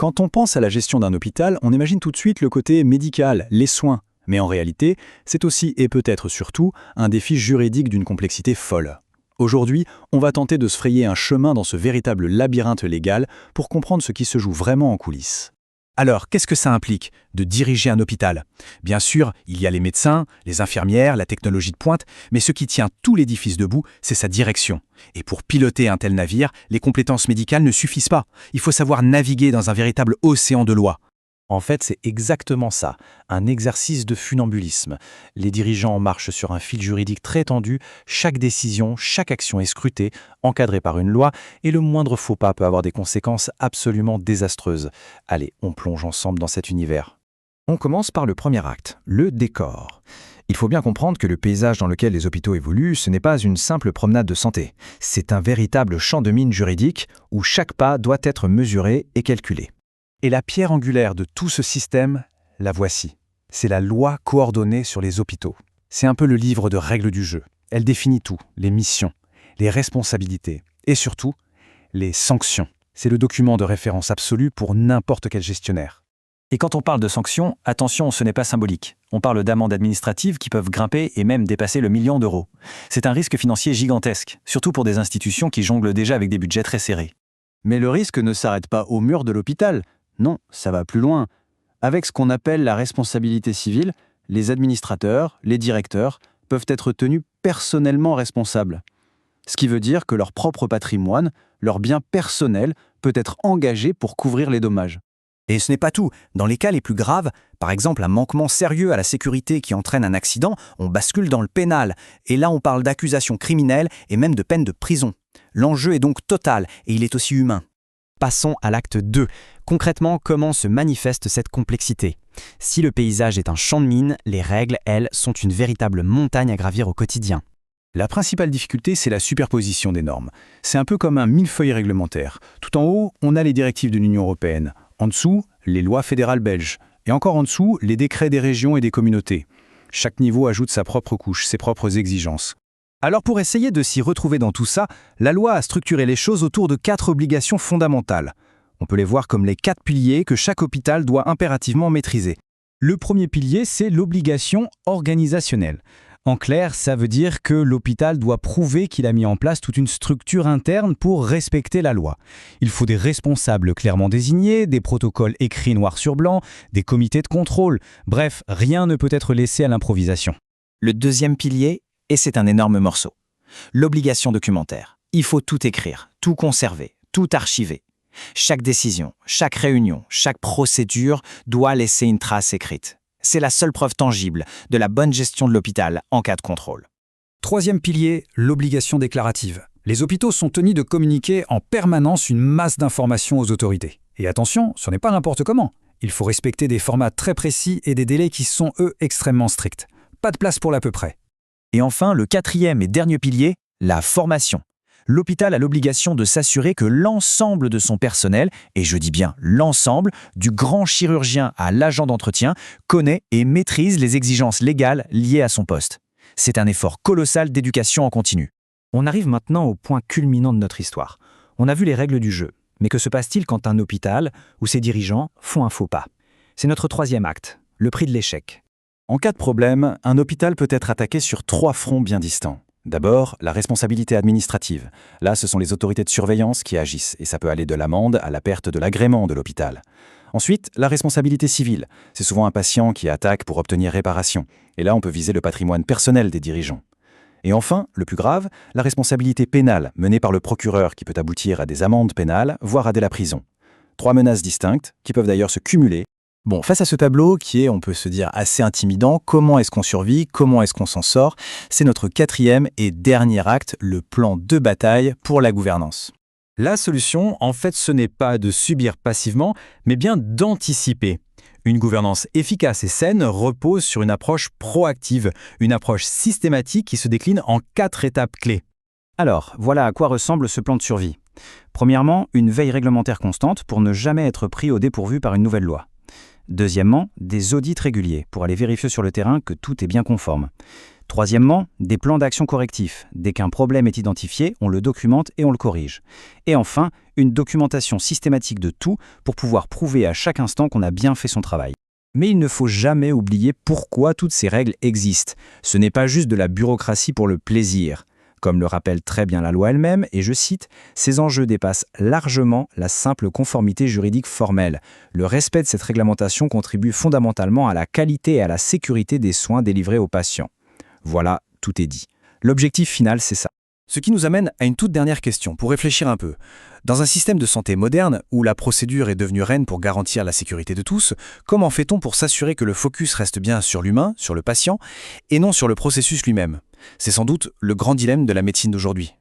Quand on pense à la gestion d'un hôpital, on imagine tout de suite le côté médical, les soins. Mais en réalité, c'est aussi et peut-être surtout un défi juridique d'une complexité folle. Aujourd'hui, on va tenter de se frayer un chemin dans ce véritable labyrinthe légal pour comprendre ce qui se joue vraiment en coulisses. Alors, qu'est-ce que ça implique de diriger un hôpital? Bien sûr, il y a les médecins, les infirmières, la technologie de pointe, mais ce qui tient tout l'édifice debout, c'est sa direction. Et pour piloter un tel navire, les compétences médicales ne suffisent pas. Il faut savoir naviguer dans un véritable océan de lois. En fait, c'est exactement ça, un exercice de funambulisme. Les dirigeants marchent sur un fil juridique très tendu, chaque décision, chaque action est scrutée, encadrée par une loi, et le moindre faux pas peut avoir des conséquences absolument désastreuses. Allez, on plonge ensemble dans cet univers. On commence par le premier acte, le décor. Il faut bien comprendre que le paysage dans lequel les hôpitaux évoluent, ce n'est pas une simple promenade de santé. C'est un véritable champ de mine juridique où chaque pas doit être mesuré et calculé. Et la pierre angulaire de tout ce système, la voici. C'est la loi coordonnée sur les hôpitaux. C'est un peu le livre de règles du jeu. Elle définit tout, les missions, les responsabilités et surtout, les sanctions. C'est le document de référence absolu pour n'importe quel gestionnaire. Et quand on parle de sanctions, attention, ce n'est pas symbolique. On parle d'amendes administratives qui peuvent grimper et même dépasser le 1 000 000 d'euros. C'est un risque financier gigantesque, surtout pour des institutions qui jonglent déjà avec des budgets très serrés. Mais le risque ne s'arrête pas au mur de l'hôpital. Non, ça va plus loin. Avec ce qu'on appelle la responsabilité civile, les administrateurs, les directeurs peuvent être tenus personnellement responsables. Ce qui veut dire que leur propre patrimoine, leur bien personnel, peut être engagé pour couvrir les dommages. Et ce n'est pas tout. Dans les cas les plus graves, par exemple un manquement sérieux à la sécurité qui entraîne un accident, on bascule dans le pénal. Et là, on parle d'accusations criminelles et même de peine de prison. L'enjeu est donc total et il est aussi humain. Passons à l'acte 2. Concrètement, comment se manifeste cette complexité? Si le paysage est un champ de mine, les règles, elles, sont une véritable montagne à gravir au quotidien. La principale difficulté, c'est la superposition des normes. C'est un peu comme un millefeuille réglementaire. Tout en haut, on a les directives de l'Union européenne. En dessous, les lois fédérales belges. Et encore en dessous, les décrets des régions et des communautés. Chaque niveau ajoute sa propre couche, ses propres exigences. Alors pour essayer de s'y retrouver dans tout ça, la loi a structuré les choses autour de 4 obligations fondamentales. On peut les voir comme les 4 piliers que chaque hôpital doit impérativement maîtriser. Le premier pilier, c'est l'obligation organisationnelle. En clair, ça veut dire que l'hôpital doit prouver qu'il a mis en place toute une structure interne pour respecter la loi. Il faut des responsables clairement désignés, des protocoles écrits noir sur blanc, des comités de contrôle. Bref, rien ne peut être laissé à l'improvisation. Le deuxième pilier, et c'est un énorme morceau, l'obligation documentaire. Il faut tout écrire, tout conserver, tout archiver. Chaque décision, chaque réunion, chaque procédure doit laisser une trace écrite. C'est la seule preuve tangible de la bonne gestion de l'hôpital en cas de contrôle. Troisième pilier, l'obligation déclarative. Les hôpitaux sont tenus de communiquer en permanence une masse d'informations aux autorités. Et attention, ce n'est pas n'importe comment. Il faut respecter des formats très précis et des délais qui sont, eux, extrêmement stricts. Pas de place pour l'à peu près. Et enfin, le quatrième et dernier pilier, la formation. L'hôpital a l'obligation de s'assurer que l'ensemble de son personnel, et je dis bien l'ensemble, du grand chirurgien à l'agent d'entretien, connaît et maîtrise les exigences légales liées à son poste. C'est un effort colossal d'éducation en continu. On arrive maintenant au point culminant de notre histoire. On a vu les règles du jeu. Mais que se passe-t-il quand un hôpital ou ses dirigeants font un faux pas? C'est notre troisième acte, le prix de l'échec. En cas de problème, un hôpital peut être attaqué sur 3 fronts bien distincts. D'abord, la responsabilité administrative. Là, ce sont les autorités de surveillance qui agissent, et ça peut aller de l'amende à la perte de l'agrément de l'hôpital. Ensuite, la responsabilité civile. C'est souvent un patient qui attaque pour obtenir réparation. Et là, on peut viser le patrimoine personnel des dirigeants. Et enfin, le plus grave, la responsabilité pénale, menée par le procureur qui peut aboutir à des amendes pénales, voire à de la prison. 3 menaces distinctes, qui peuvent d'ailleurs se cumuler. Bon, face à ce tableau qui est, on peut se dire, assez intimidant, comment est-ce qu'on survit, comment est-ce qu'on s'en sort? C'est notre quatrième et dernier acte, le plan de bataille pour la gouvernance. La solution, en fait, ce n'est pas de subir passivement, mais bien d'anticiper. Une gouvernance efficace et saine repose sur une approche proactive, une approche systématique qui se décline en 4 étapes clés. Alors, voilà à quoi ressemble ce plan de survie. Premièrement, une veille réglementaire constante pour ne jamais être pris au dépourvu par une nouvelle loi. Deuxièmement, des audits réguliers pour aller vérifier sur le terrain que tout est bien conforme. Troisièmement, des plans d'action correctifs. Dès qu'un problème est identifié, on le documente et on le corrige. Et enfin, une documentation systématique de tout pour pouvoir prouver à chaque instant qu'on a bien fait son travail. Mais il ne faut jamais oublier pourquoi toutes ces règles existent. Ce n'est pas juste de la bureaucratie pour le plaisir. Comme le rappelle très bien la loi elle-même, et je cite, « Ces enjeux dépassent largement la simple conformité juridique formelle. Le respect de cette réglementation contribue fondamentalement à la qualité et à la sécurité des soins délivrés aux patients. » Voilà, tout est dit. L'objectif final, c'est ça. Ce qui nous amène à une toute dernière question, pour réfléchir un peu. Dans un système de santé moderne, où la procédure est devenue reine pour garantir la sécurité de tous, comment fait-on pour s'assurer que le focus reste bien sur l'humain, sur le patient, et non sur le processus lui-même? C'est sans doute le grand dilemme de la médecine d'aujourd'hui.